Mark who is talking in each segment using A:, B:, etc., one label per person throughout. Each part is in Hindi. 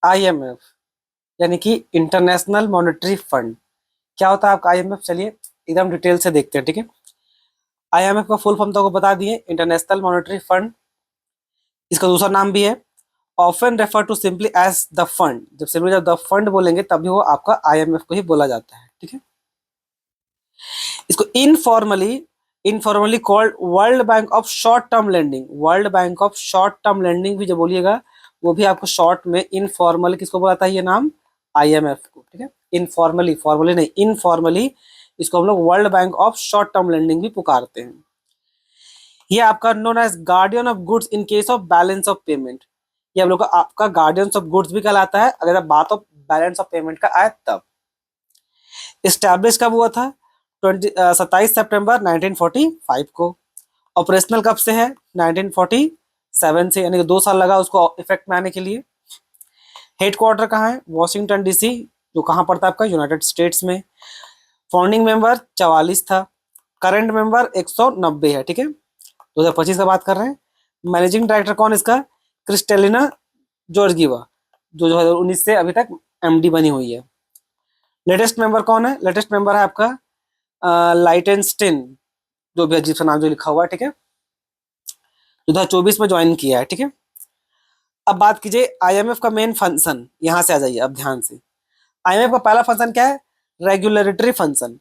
A: आईएमएफ यानी कि इंटरनेशनल मॉनेटरी फंड। क्या होता है आपका आईएमएफ? चलिए एकदम डिटेल से देखते हैं, ठीक है। आईएमएफ का फुल फॉर्म तो आपको बता दिए, इंटरनेशनल मॉनेटरी फंड। इसका दूसरा नाम भी है often refer to simply as the fund. जब सिंपली जब द फंड बोलेंगे तभी वो आपका आईएमएफ को ही बोला जाता है, ठीक है। इसको informally called world bank of short term lending. World bank of short term lending भी जो बोलिएगा वो भी आपको शॉर्ट में इनफॉर्मली किसको बुलाता है ये नाम? आईएमएफ को, ठीक है। इनफॉर्मली, फॉर्मली नहीं, इनफॉर्मली इसको हम लोग world bank of short term lending भी पुकारते हैं। ये आपका known as guardian of goods in case of balance of payment. ये हम लोग का आपका गार्डियंस ऑफ गुड्स भी कहलाता है अगर बात ऑफ बैलेंस ऑफ पेमेंट का आए तब। इस्टेब्लिश कब हुआ था? 27 सितंबर 1945 को। ऑपरेशनल कब से है? 1947 से, यानी कि 2 साल लगा उसको इफेक्ट में आने के लिए। हेडक्वार्टर कहाँ है? वॉशिंगटन डीसी, जो कहाँ पड़ता है आपका? यूनाइटेड स्टेट्स में। फाउंडिंग मेंबर 44 था, करंट मेंबर 190 है, ठीक है। 2025 का बात कर रहे हैं। मैनेजिंग डायरेक्टर कौन इसका? क्रिस्टेलिना जॉर्जिवा, जो 2019 से अभी तक एमडी बनी हुई है। लेटेस्ट मेंबर कौन है? लेटेस्ट मेंबर है आपका लाइटेनस्टीन, जो भी अजीब सा नाम जो लिखा हुआ है, ठीक है। 2024 में ज्वाइन किया है, ठीक है। अब बात कीजिए आईएमएफ का मेन फंक्शन, यहां से आ जाइए अब ध्यान से। आईएमएफ का पहला फंक्शन क्या है? Regulatory function.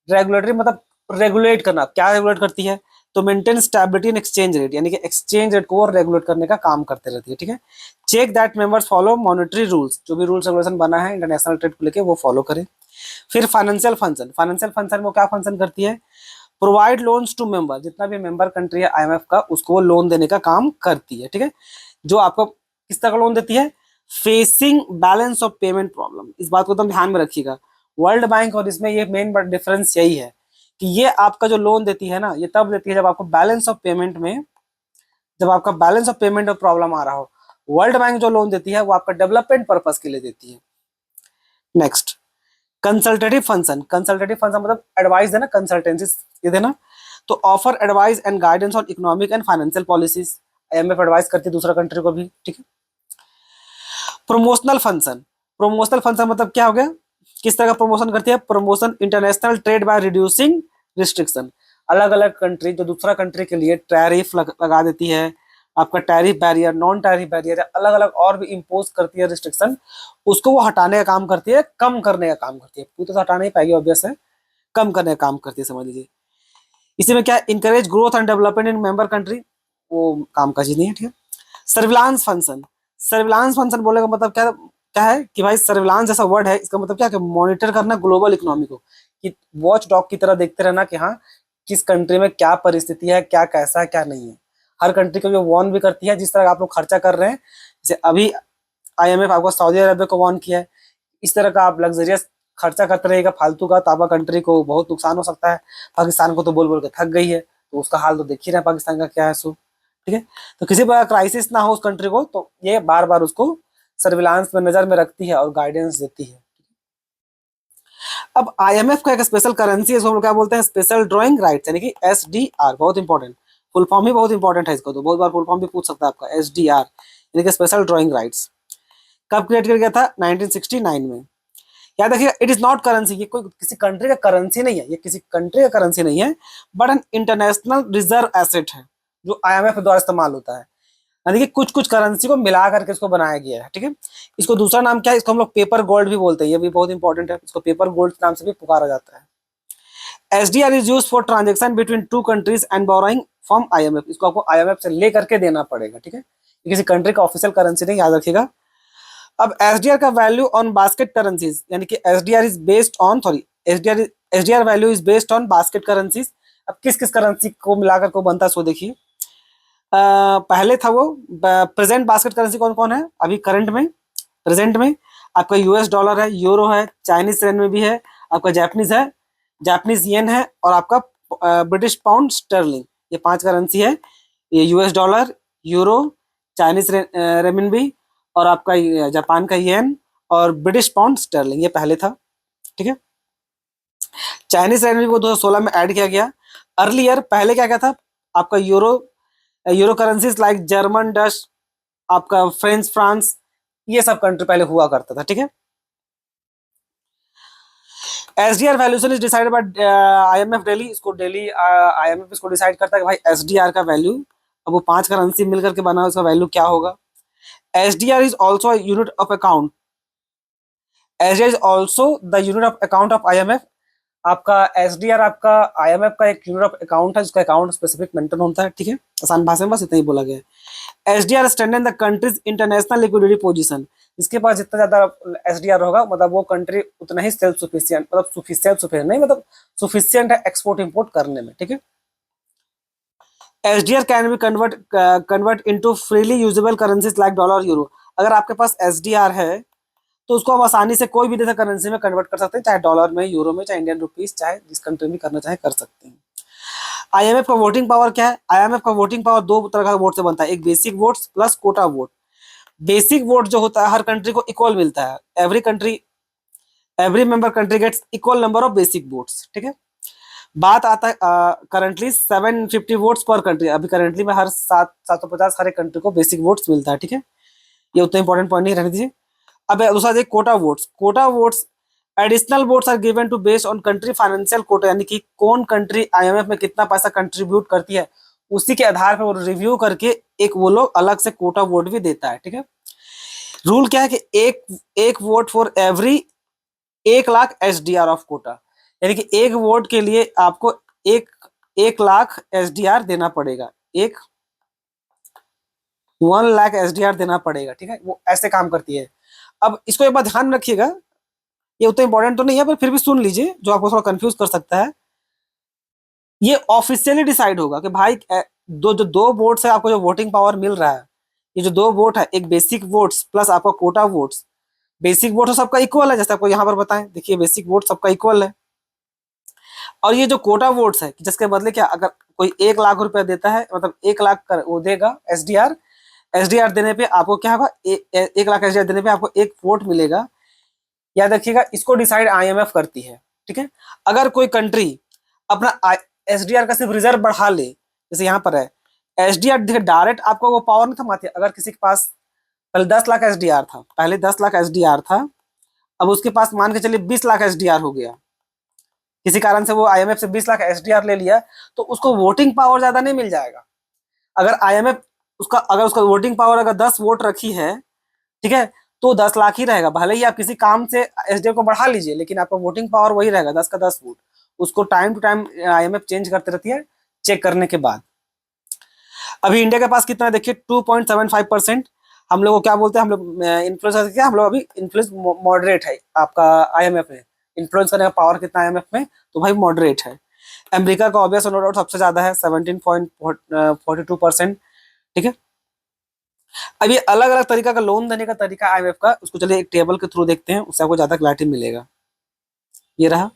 A: रेगुलेटरी मतलब रेगुलेट करना। क्या रेगुलेट करती है? तो maintain stability in exchange rate, यानी कि एक्सचेंज रेट को रेगुलेट करने का काम करते रहती है, ठीक है। Check that members follow monetary rules, जो भी रूल्स रेगुलेशन बना है इंटरनेशनल ट्रेड को लेके वो फॉलो करें। फिर फाइनेंशियल फंक्शन। फाइनेंशियल फंक्शन वो क्या फंक्शन करती है? Provide loans to member. जितना भी मेंबर कंट्री है आईएमएफ का, उसको वो लोन देने का काम करती है, ठीक है। जो आपको किस तरह का लोन देती है? Facing balance of payment problem. इस बात को एकदम ध्यान में रखिएगा। वर्ल्ड बैंक और इसमें ये मेन डिफरेंस यही है कि ये आपका जो लोन देती है ना, ये तब देती है जब आपको बैलेंस ऑफ पेमेंट में, जब आपका बैलेंस ऑफ पेमेंट में प्रॉब्लम आ रहा हो। वर्ल्ड बैंक जो लोन देती है वो आपका डेवलपमेंट पर्पस के लिए देती है। Next, consultative function. Consultative function मतलब एडवाइस देना, कंसल्टेंसी ये देना। तो offer advice and guidance on economic and financial policies. IMF advice करती है दूसरा कंट्री को भी, ठीक है। Promotional function. प्रमोशनल फंक्शन मतलब क्या हो गया? किस तरह का प्रमोशन करती है? Promotion international trade by reducing restriction. अलग अलग कंट्री जो दूसरा कंट्री के लिए टैरिफ लगा देती है, आपका tariff barrier, non tariff barrier, अलग अलग और भी इम्पोज करती है रिस्ट्रिक्शन, उसको वो हटाने का काम करती है, कम करने का काम करती है। पूरी तो हटा नहीं पाएगी ऑब्वियस है, कम करने का काम करती है, समझ लीजिए। इसी में क्या? Encourage growth and development in member country, वो काम का चीज नहीं है, ठीक है। Surveillance function. सर्विलांस फंक्शन बोलने का मतलब क्या क्या है कि भाई सर्विलांस जैसा वर्ड है, इसका मतलब क्या है? मॉनिटर करना ग्लोबल इकोनॉमी को, कि वॉच डॉग की तरह देखते रहना कि हाँ किस कंट्री में क्या परिस्थिति है, क्या कैसा है, क्या नहीं है। हर कंट्री को वो वार्न भी करती है, जिस तरह आप लोग खर्चा कर रहे हैं। जैसे अभी आईएमएफ आपको सऊदी अरबिया को वार्न किया है, इस तरह का आप लग्जरियस खर्चा करते रहेगा फालतू का, तो आपका कंट्री को बहुत नुकसान हो सकता है। पाकिस्तान को तो बोल बोल के थक गई है, तो उसका हाल तो देख ही रहे हैं पाकिस्तान का क्या है सो, ठीक है। तो किसी प्रकार क्राइसिस ना हो उस कंट्री को, तो ये बार बार उसको सर्विलांस में नजर में रखती है और गाइडेंस देती है। अब आईएमएफ का एक स्पेशल करेंसी है, इसको हम लोग क्या बोलते हैं? स्पेशल ड्रॉइंग राइट्स, यानी कि एसडीआर। बहुत इंपॉर्टेंट, फुल फॉर्म भी बहुत इंपॉर्टेंट है इसको, तो बहुत बार फुल फॉर्म भी पूछ सकता है आपका, एसडीआर यानी कि स्पेशल ड्रॉइंग राइट्स। कब क्रिएट किया गया था? 1969 में। याद रखिएगा, इट इज नॉट करेंसी, ये कोई किसी कंट्री का करेंसी नहीं है, ये किसी कंट्री का करेंसी नहीं है, but an international reserve asset है जो आईएमएफ द्वारा इस्तेमाल होता है। यानी कि कुछ कुछ करेंसी को मिला करके इसको बनाया गया है, ठीक है। इसको दूसरा नाम क्या है? इसको हम लोग पेपर गोल्ड भी बोलते हैं, ये भी बहुत इंपॉर्टेंट है, इसको पेपर गोल्ड नाम से भी पुकारा जाता है। SDR is used for transaction between two countries and borrowing from IMF. इसको आपको आईएमएफ से ले करके देना पड़ेगा, ठीक है। ये किसी कंट्री का ऑफिशियल करेंसी नहीं, याद रखिएगा। अब एसडीआर का वैल्यू ऑन बास्केट करेंसीज, यानी कि SDR is based on SDR value is based on basket currencies. अब किस किस करेंसी को मिलाकर को बनता है सो देखिए। पहले था वो प्रेजेंट बास्केट करेंसी कौन कौन है अभी करंट में? प्रेजेंट में आपका यूएस डॉलर है, यूरो है, चाइनीज रेन में भी है, आपका जापानीज है, जापानीज येन है, और आपका ब्रिटिश पाउंड स्टर्लिंग। ये 5 करेंसी है, ये यूएस डॉलर, यूरो, चाइनीज रेमिनबी, और आपका जापान का येन, और ब्रिटिश पाउंड स्टर्लिंग, ये पहले था, ठीक है। चाइनीज रेमिनबी को 2016 में ऐड किया गया। अर्लियर पहले क्या क्या था? आपका euro currencies like German, Dutch, आपका फ्रेंच फ्रांस, ये सब कंट्री पहले हुआ करता था, ठीक है। SDR valuation is decided by IMF daily, इसको डेली आईएमएफ इसको डिसाइड करता है कि भाई एसडीआर का वैल्यू, अब वो 5 करेंसी मिलकर के बना है, उसका वैल्यू क्या होगा। SDR is also unit of account, SDR is also the unit of account of IMF. आपका एसडीआर आपका आईएमएफ का एक यूनिट ऑफ अकाउंट है, जिसका अकाउंट स्पेसिफिक मेंटेन होता है, ठीक है। आसान भाषा में बस इतना ही बोला गया है। SDR stand the countries international liquidity position, जिसके पास जितना ज्यादा एसडीआर होगा मतलब वो कंट्री उतना ही सेल्फ सफिशिएंट, मतलब सफिशिएंट नहीं, मतलब सफिशिएंट है एक्सपोर्ट इंपोर्ट करने में, ठीक है। SDR can be convert into freely usable currencies like dollar euro. अगर आपके पास एसडीआर है तो उसको आप आसानी से कोई भी देश करेंसी में कन्वर्ट कर सकते हैं, चाहे डॉलर में, यूरो में, चाहे इंडियन रुपीस, चाहे जिस कंट्री में करना चाहे कर सकते हैं। आईएमएफ का वोटिंग पावर क्या है? आईएमएफ का वोटिंग पावर दो तरह का वोट से बनता है, एक basic vote plus quota vote. Basic vote जो होता है हर कंट्री को इक्वल मिलता है, every member country gets equal number of basic votes, ठीक है। बात आता है करंटली 750 वोट्स पर कंट्री, अभी करंटली में हर 750 हर एक कंट्री को बेसिक वोट्स मिलता है, ठीक है। ये उतना इंपॉर्टेंट पॉइंट नहीं रहने दीजिए। अब दूसरा देखिए quota votes. Quota votes additional votes are given to based on country financial quota, यानी कि कौन कंट्री आईएमएफ में कितना पैसा कंट्रीब्यूट करती है उसी के आधार पर वो रिव्यू करके एक वो लोग अलग से कोटा वोट भी देता है, ठीक है। रूल क्या है कि एक vote for every 1 lakh SDR of quota, यानी कि एक वोट के लिए आपको एक 1 लाख एसडीआर देना पड़ेगा, 1 लाख एसडीआर देना पड़ेगा, ठीक है। वो ऐसे काम करती है। अब इसको एक बार ध्यान में रखिएगा, ये उतना इंपॉर्टेंट तो नहीं है पर फिर भी सुन लीजिए, जो आपको थोड़ा कंफ्यूज कर सकता है। ये ऑफिशियली डिसाइड होगा कि भाई दो वोट से आपको जो वोटिंग पावर मिल रहा है, ये जो 2 वोट है, एक बेसिक वोट्स प्लस आपका कोटा वोट्स। बेसिक वोट तो सबका इक्वल है, जैसे आपको यहाँ पर बताएं, देखिए बेसिक वोट सबका इक्वल है। और ये जो कोटा वोट्स है कि जिसके बदले क्या, अगर कोई 1 लाख रुपया देता है, मतलब 1 लाख वो देगा एसडीआर, एसडीआर देने पे आपको क्या होगा, 1 लाख एसडीआर देने पे आपको एक वोट मिलेगा। याद रखिएगा, इसको डिसाइड आईएमएफ करती है, ठीक है। अगर कोई कंट्री अपना एसडीआर का सिर्फ रिजर्व बढ़ा ले, जैसे यहाँ पर है एसडीआर, देखिए डायरेक्ट आपको वो पावर नहीं थमाती। अगर किसी के पास पहले 10 लाख एसडीआर था, पहले 10 लाख एसडीआर था, अब उसके पास मान के चलिए 20 लाख एसडीआर हो गया, किसी कारण से वो आईएमएफ से 20 लाख एसडीआर ले लिया, तो उसको वोटिंग पावर ज्यादा नहीं मिल जाएगा। अगर आईएमएफ अगर उसका वोटिंग पावर अगर 10 वोट रखी है, ठीक है, तो 10 लाख ही रहेगा। भले ही आप किसी काम से एसडीआर को बढ़ा लीजिए, लेकिन आपका वोटिंग पावर वही रहेगा, 10 का 10 वोट। उसको time to time IMF change करते रहती है चेक करने के बाद। अभी इंडिया के पास कितना है देखिए, 2.75%। हम लोग को क्या बोलते हैं, हम लोग इन्फ्लुएंस क्या, हम लोग अभी इन्फ्लुएंस मॉडरेट है आपका आईएमएफ में, इन्फ्लुएंस करने का पावर कितना आईएमएफ में, तो भाई मॉडरेट है। अमेरिका का ऑब्वियस नो डाउट सबसे ज्यादा है, 17.42%, ठीक है। अब ये अलग अलग तरीका का लोन देने का तरीका आईएमएफ का, उसको चलिए एक टेबल के थ्रू देखते हैं, उससे आपको ज्यादा क्लैरिटी मिलेगा। ये रहा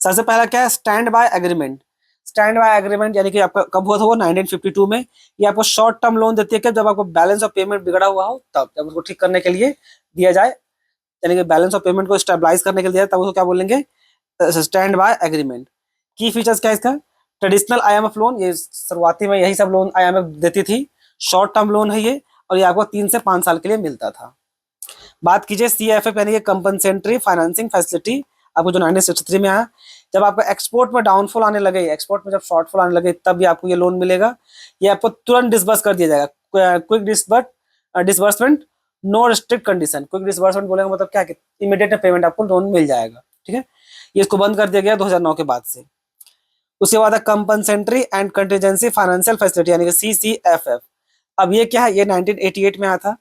A: सबसे पहला क्या है, stand by agreement. Stand by agreement यानी कि आपका कब हुआ था वो 1952 में। ये आपको शॉर्ट टर्म लोन देती है कि जब आपको बैलेंस ऑफ पेमेंट बिगड़ा हुआ हो, तब जब उसको ठीक करने के लिए दिया जाए, यानी कि बैलेंस ऑफ पेमेंट को स्टेबलाइज करने के लिए दिया जाए, तब उसको क्या बोलेंगे, स्टैंड बाय एग्रीमेंट। की फीचर्स क्या है इसका, ट्रेडिशनल आईएमएफ लोन, ये शुरुआती में यही सब लोन आईएमएफ देती थी, शॉर्ट टर्म लोन है ये, और ये आपको 3 से 5 साल के लिए मिलता था। बात कीजिए सीएफएफ यानी कि कंपनसेटरी फाइनेंसिंग फैसिलिटी, आपको जो 1963 में आया। जब आपको एक्सपोर्ट में डाउनफॉल आने लगे, एक्सपोर्ट में जब शॉर्टफॉल आने लगे, तब भी आपको ये लोन मिलेगा। ये आपको तुरंत डिसबर्स कर दिया जाएगा, quick disbursement, no restrict condition. Quick disbursement बोलेगा मतलब क्या है, इमीडिएट पेमेंट आपको लोन मिल जाएगा, ठीक है। ये इसको बंद कर दिया गया 2009 के बाद से। उसके बाद है compensatory and contingency financial facility यानी कि सीसीएफएफ। अब ये क्या है, ये 1988 में आया था।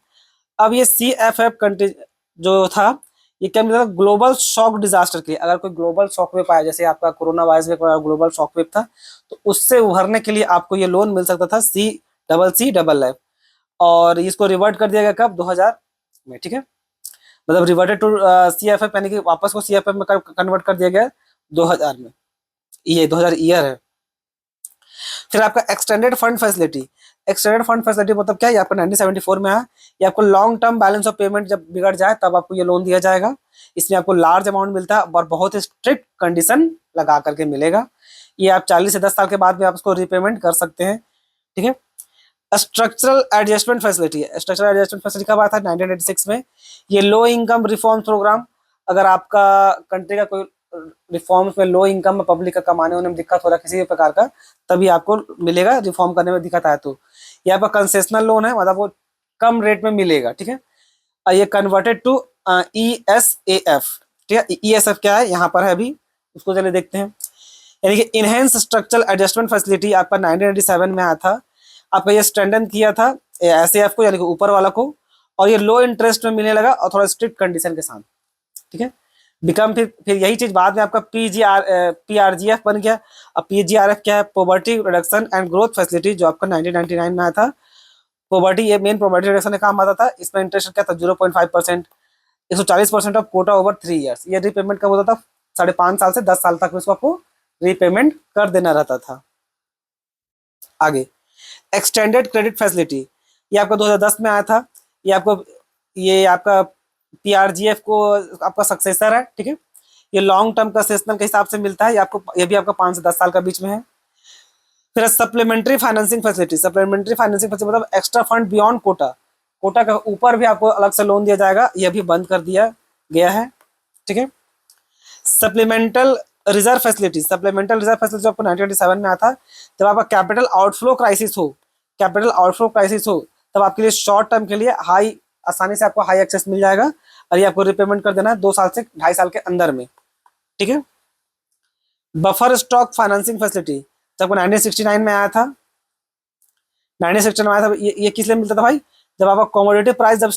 A: अब ये सीएफएफ जो था, ये क्या मतलब ग्लोबल शॉक डिजास्टर के लिए, अगर कोई ग्लोबल शॉक वेव आया, जैसे आपका कोरोना वायरस में ग्लोबल शॉक वेव था, तो उससे उभरने के लिए आपको ये लोन मिल सकता था, CCFF। और इसको रिवर्ट कर दिया गया कब, 2000 में, ठीक है। मतलब रिवर्टेड टू सीएफएफ यानी कि वापस को सीएफएफ में कन्वर्ट कर दिया गया 2000 में, ये 2000 ईयर है। फिर आपका extended fund facility. Extended fund facility मतलब क्या है, आपको 1974 में आया। ये आपको long term balance of payment जब बिगड़ जाए तब आपको ये लोन दिया जाएगा। इसमें आपको लार्ज अमाउंट मिलता है और बहुत स्ट्रिक्ट कंडीशन लगा करके मिलेगा। ये आप 40 से 10 साल के बाद भी आप इसको रिपेमेंट कर सकते हैं, ठीक है। स्ट्रक्चरल एडजस्टमेंट फैसिलिटी है। स्ट्रक्चरल एडजस्टमेंट फैसिलिटी कब आया था? 1986 में। ये लो इनकम रिफॉर्म प्रोग्राम, अगर आपका कंट्री का कोई रिफॉर्म्स में लो इनकम में पब्लिक का कमाने होने में दिक्कत हो रहा है किसी भी प्रकार का, तभी आपको मिलेगा। रिफॉर्म करने में दिक्कत आया तो ये आपका कंसेशनल लोन है, मतलब वो कम रेट में मिलेगा, ठीक है। ये कन्वर्टेड टू ESAF, ठीक है। ESF क्या है यहाँ पर है अभी, उसको चलिए देखते हैं। यानी कि इनहेंस स्ट्रक्चरल एडजस्टमेंट फैसिलिटी आपका 1987 में आया था। आपका ये स्ट्रेंथन किया था SAF को, यानी कि ऊपर वाला को, और ये लो इंटरेस्ट में मिलने लगा और थोड़ा स्ट्रिक्ट कंडीशन के साथ, ठीक है। बिकम फिर यही चीज बाद में आपका PRGF बन गया। अब PGRF क्या है? Poverty reduction and growth facility, जो आपका 1999 में आया था। पॉवर्टी, ये मेन पॉवर्टी रिडक्शन का काम आता था। इसमें इंटरेस्ट क्या था? 0.5%, 140% ऑफ कोटा ओवर 3 ईयर्स। ये रीपेमेंट कब होता था? 5.5 साल से 10 साल तक इसको आपको रीपेमेंट कर देना रहता था। आगे एक्सटेंडेड क्रेडिट फैसिलिटी, ये आपका 2010 में आया था। ये आपका PRGF को आपका सक्सेसर है, ठीक है। ये लॉन्ग टर्म कंसेशनल के हिसाब से मिलता है। ये भी आपका 5 से 10 साल का बीच में है। फिर supplementary financing facility. Supplementary financing facility मतलब extra fund beyond quota, quota का ऊपर भी आपको अलग से लोन दिया जाएगा, यह भी बंद कर दिया गया है, ठीक है। Supplemental reserve facility, supplemental reserve facility आपको 1987 में आया था। जब आपका कैपिटल आउटफ्लो क्राइसिस हो, कैपिटल आउटफ्लो क्राइसिस हो, तब आपके लिए शॉर्ट टर्म के लिए आसानी से आपको हाई एक्सेस मिल जाएगा, और ये आपको रिपेमेंट कर देना है 2 साल से 2.5 साल के अंदर में, ठीक है। बफर स्टॉक फाइनेंसिंग फैसिलिटी जब 1969 में आया था। 1969 में आया था। ये किस लिए मिलता था भाई? जब आपका कमोडिटी प्राइस जब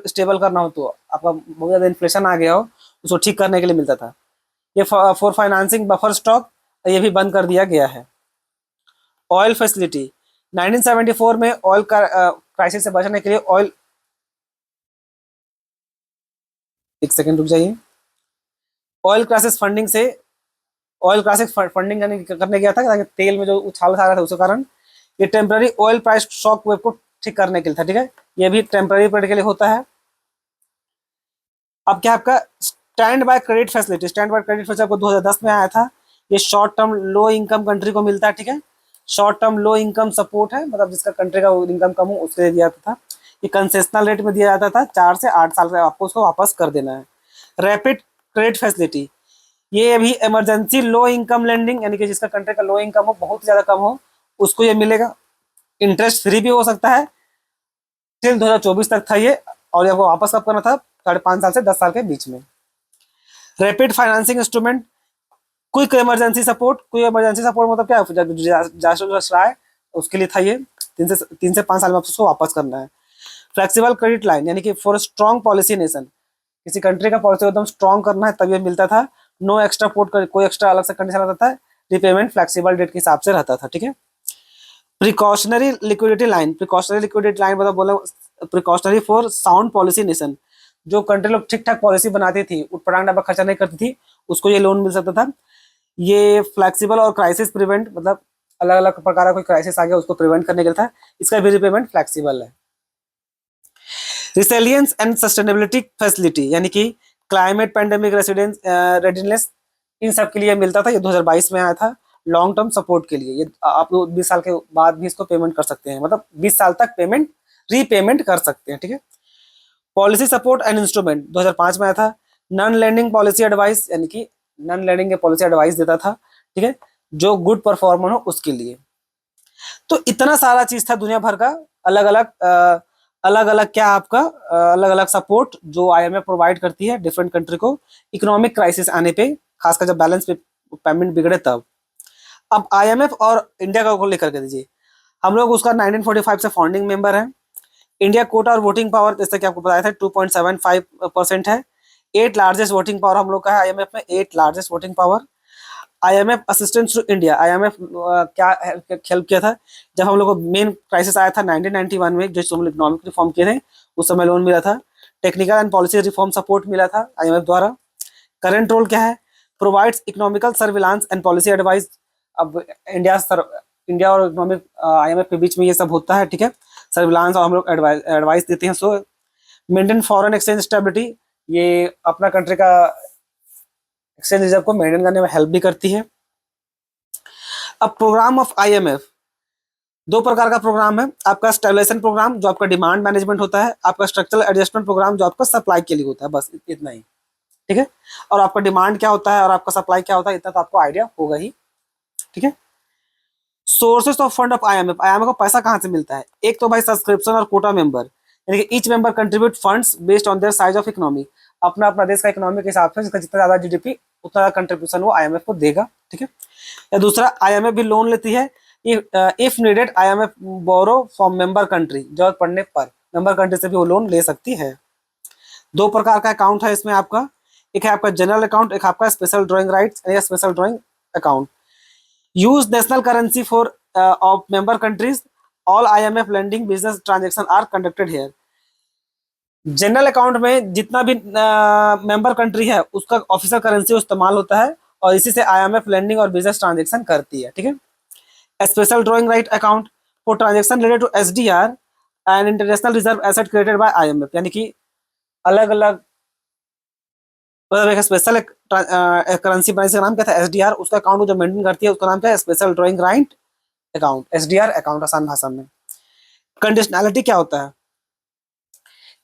A: स्टेबल करना हो, तो आपका बहुत ज्यादा इन्फ्लेशन आ गया हो, उसको ठीक करने के लिए मिलता था। ये फॉर फाइनेंसिंग बफर स्टॉक, ये भी बंद कर दिया गया है। ऑयल फैसिलिटी 1974 में ऑयल क्राइसिस से बचने के लिए ऑयल, एक सेकंड रुक जाइए। ऑयल क्राइसिस फंडिंग से, ऑयल क्राइसिस फंडिंग करने गया था ताकि तेल में जो उछाल आ रहा था उसके कारण। ये temporary oil price shock wave को ठीक करने के लिए था, ठीक है। ये भी टेम्पररी पीरियड के लिए होता है। अब क्या आपका stand by credit facility, stand by credit facility आपको 2010 में आया था। ये short term low income country को मिलता है, ठीक है। Short term low income support है, मतलब जिसका कंट्री का इनकम कम हो उसके लिए दिया जाता था। ये कंसेशनल रेट में दिया जाता था, 4 से 8 साल में आपको उसको वापस कर देना है। रैपिड क्रेडिट फैसिलिटी, ये भी इमरजेंसी लो इनकम लेंडिंग, यानी कि जिसका कंट्री का लो इनकम हो, बहुत ज्यादा कम हो, उसको ये मिलेगा। इंटरेस्ट फ्री भी हो सकता है, टिल 2024 तक था ये, और आपको वापस कब करना था? 5.5 साल से 10 साल के बीच में। Rapid financing instrument, quick emergency support. Quick emergency support मतलब क्या है? जासूस रहा है उसके लिए था ये। 3 से 5 साल में उसको वापस करना है। फ्लेक्सिबल क्रेडिट लाइन, यानी कि फॉर स्ट्रॉन्ग पॉलिसी नेशन, किसी कंट्री का पॉलिसी एकदम स्ट्रॉन्ग करना है तब ये मिलता था। नो एक्स्ट्रा पोर्ट, कोई एक्स्ट्रा अलग से कंडीशन रहता था। रिपेमेंट फ्लेक्सिबल डेट के हिसाब से रहता था, ठीक है। Precautionary liquidity line, precautionary liquidity line मतलब बोले precautionary for sound policy nation, जो कंट्री लोग ठीक ठाक पॉलिसी बनाती थी, उठपटांग डब्बा खर्चा नहीं करती थी, उसको ये लोन मिल सकता था। ये फ्लेक्सिबल और क्राइसिस प्रिवेंट, मतलब अलग अलग प्रकार का कोई क्राइसिस आ गया उसको प्रिवेंट करने के लिए था। इसका भी रिपेमेंट फ्लेक्सिबल है। रिसिलियंस एंड सस्टेनेबिलिटी फैसिलिटी, यानी कि क्लाइमेट पेंडेमिक रेडिनेस, इन सब के लिए मिलता था। ये 2022 में आया था। लॉन्ग टर्म सपोर्ट के लिए ये आप लोग 20 साल के बाद भी इसको पेमेंट कर सकते हैं, मतलब 20 साल तक पेमेंट रीपेमेंट कर सकते हैं, ठीक है। पॉलिसी सपोर्ट एंड इंस्ट्रूमेंट 2005 में आया था। नॉन लैंडिंग पॉलिसी एडवाइस, यानी कि नॉन लैंडिंग के पॉलिसी एडवाइस देता था, ठीक है, जो गुड परफॉर्मर हो उसके लिए। तो इतना सारा चीज था दुनिया भर का, अलग अलग अलग अलग क्या आपका अलग अलग सपोर्ट जो IMF प्रोवाइड करती है डिफरेंट कंट्री को इकोनॉमिक क्राइसिस आने पे, खासकर जब बैलेंस पेमेंट बिगड़े तब। अब IMF और इंडिया को लेकर के दीजिए, हम लोग उसका 1945 से फाउंडिंग मेंबर है। इंडिया कोटा और वोटिंग पावर जैसे कि आपको बताया था 2.75% है। 8 लार्जेस्ट वोटिंग पावर हम लोग का है IMF में, 8 largest voting power. IMF assistance to India, IMF क्या हेल्प किया था जब हम लोग को मेन क्राइसिस आया था 1991 में, जो हम लोग इकोनॉमिक रिफॉर्म किए थे, उस समय लोन मिला था। Technical and policy reform support मिला था IMF द्वारा। करंट रोल क्या है? Provides economical surveillance and policy advice. अब इंडिया और इकोनॉमिक IMF के बीच में ये सब होता है, ठीक है। सर्विलांस और हम लोग एडवाइस देते हैं। सो मेंटेन फॉरेन एक्सचेंज स्टेबिलिटी, ये अपना कंट्री का एक्सचेंज रिजर्व को मेंटेन करने में हेल्प भी करती है। अब प्रोग्राम ऑफ IMF, दो प्रकार का प्रोग्राम है, आपका स्टेबलाइजेशन प्रोग्राम जो आपका डिमांड मैनेजमेंट होता है, आपका स्ट्रक्चरल एडजस्टमेंट प्रोग्राम जो आपका सप्लाई के लिए होता है, बस इतना ही। ठीक है, और आपका डिमांड क्या होता है और आपका सप्लाई क्या होता है, इतना तो आपको आइडिया होगा ही। ठीक है, sources of fund of IMF, IMF को पैसा कहाँ से मिलता है? एक तो भाई सब्सक्रिप्शन और कोटा मेंबर, यानी कि each member contribute funds based on their size of economy, अपना अपना देश का इकोनॉमी के हिसाब से जिसका जितना ज्यादा जीडीपी उतना ज्यादा कंट्रीब्यूशन वो आईएमएफ को देगा। ठीक है, या दूसरा आईएमएफ भी लोन लेती है, if needed IMF borrow from member country, जरूरत पड़ने पर मेंबर कंट्री से भी वो लोन ले सकती है। दो प्रकार का अकाउंट है इसमें आपका, एक है आपका जनरल अकाउंट, एक आपका स्पेशल ड्राइंग राइट्स या special drawing account. Use national currency for of member countries, all IMF lending business transaction are conducted here. General account में जितना भी मेंबर कंट्री है उसका ऑफिशियल करेंसी इस्तेमाल होता है और इसी से आईएमएफ लेंडिंग और बिजनेस ट्रांजेक्शन करती है। ठीक है, special drawing right account for transaction related to SDR and international reserve asset created by IMF, यानी कि अलग अलग मतलब एक स्पेशल करेंसी बनाई, इसका नाम क्या था? एसडीआर। उसका अकाउंट जो मेंटेन करती है उसका नाम क्या है? Special drawing right account, SDR account आसान भाषा में। कंडीशनैलिटी क्या होता है?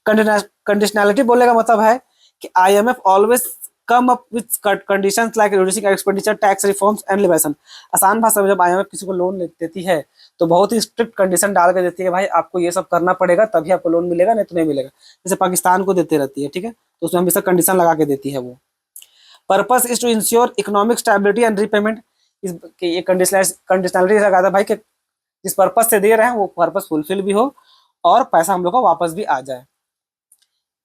A: कंडीशनैलिटी बोलने का मतलब है कि IMF always come up with conditions like reducing expenditure, tax reforms and liberation. आसान भाषा में जब आईएमएफ किसी को लोन देती है तो बहुत ही स्ट्रिक्ट कंडीशन डाल के देती है, भाई आपको ये सब करना पड़ेगा तभी आपको लोन मिलेगा, नहीं तो नहीं मिलेगा। जैसे पाकिस्तान को देती रहती है, ठीक है, तो उसमें हमेशा कंडीशन लगा के देती है वो। Purpose is to ensure economic stability and repayment. ये कंडीशनलिटी लगाता है भाई कि जिस पर्पस से दे रहे हैं वो पर्पस फुलफिल भी हो और पैसा हम लोग को वापस भी आ जाए।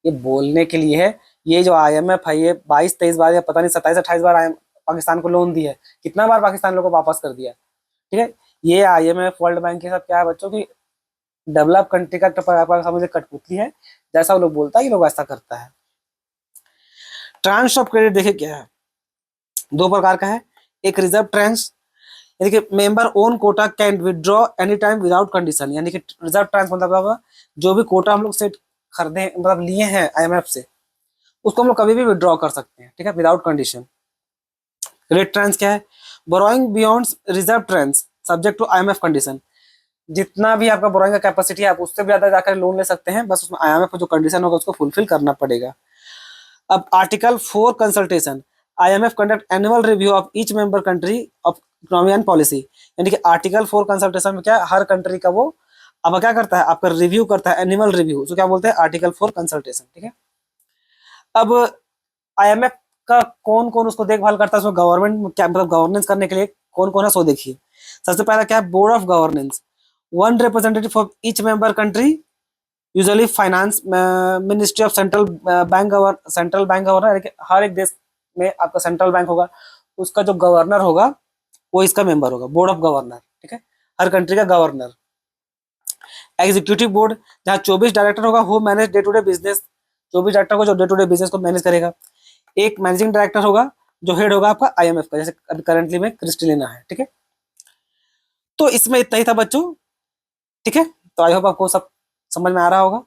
A: ये बोलने के लिए है। ये जो आईएमएफ है ये 22-23 बार या पता नहीं 27-28 बार पाकिस्तान को लोन दी है, कितना बार पाकिस्तान लोग को वापस कर दिया। ठीक है, ये आईएमएफ वर्ल्ड बैंक के सब क्या है बच्चों की, डेवलप कंट्री का समझ कठपुतली है, जैसा वो लोग बोलता है ये लोग ऐसा करता है। ट्रांस ऑफ क्रेडिट देखिए क्या है, दो प्रकार का है। एक रिजर्व ट्रांस, यानी कि member own quota can withdraw any time without condition, यानी कि रिजर्व ट्रांस मतलब जो भी कोटा हम लोग से खरीदे मतलब लिए हैं आईएमएफ से उसको हम लोग कभी भी विदड्रॉ कर सकते हैं। ठीक है, विदाउट कंडीशन। रेट ट्रांस क्या है? Borrowing beyond reserve tranche subject to IMF condition, जितना भी आपका बोरोइंग का कैपेसिटी है आप उससे भी ज्यादा जाकर लोन ले सकते हैं, बस उसमें आईएमएफ का जो कंडीशन होगा उसको फुलफिल करना पड़ेगा। अब article 4 consultation, IMF conduct annual review of each member country of economy and policy, यानी कि आर्टिकल 4 कंसल्टेशन में क्या है, हर कंट्री का वो अब क्या करता है, आपका रिव्यू करता है, एनुअल रिव्यू, उसको क्या बोलते हैं? Article 4 consultation. ठीक है, अब आईएमएफ का कौन कौन उसको देखभाल करता है, उसमें गवर्नमेंट क्या मतलब गवर्नेंस करने के लिए कौन कौन है सो देखिए। सबसे पहला क्या है? Board of governance, one representative of each member country, usually finance ministry of central bank governor, हर एक देश में आपका सेंट्रल बैंक होगा, उसका जो गवर्नर होगा वो इसका मेंबर होगा, बोर्ड ऑफ गवर्नर। ठीक है, हर कंट्री का गवर्नर। एग्जीक्यूटिव बोर्ड जहाँ 24 डायरेक्टर होगा, who manage day to day business, 24 director को जो डे टू डे बिजनेस को मैनेज करेगा। एक मैनेजिंग डायरेक्टर होगा जो हेड होगा आपका आईएमएफ का, जैसे अभी करंटली में क्रिस्टलिना है। ठीक है, तो इसमें इतना ही था बच्चों। ठीक है, तो आई होप आपको सब समझ में आ रहा होगा।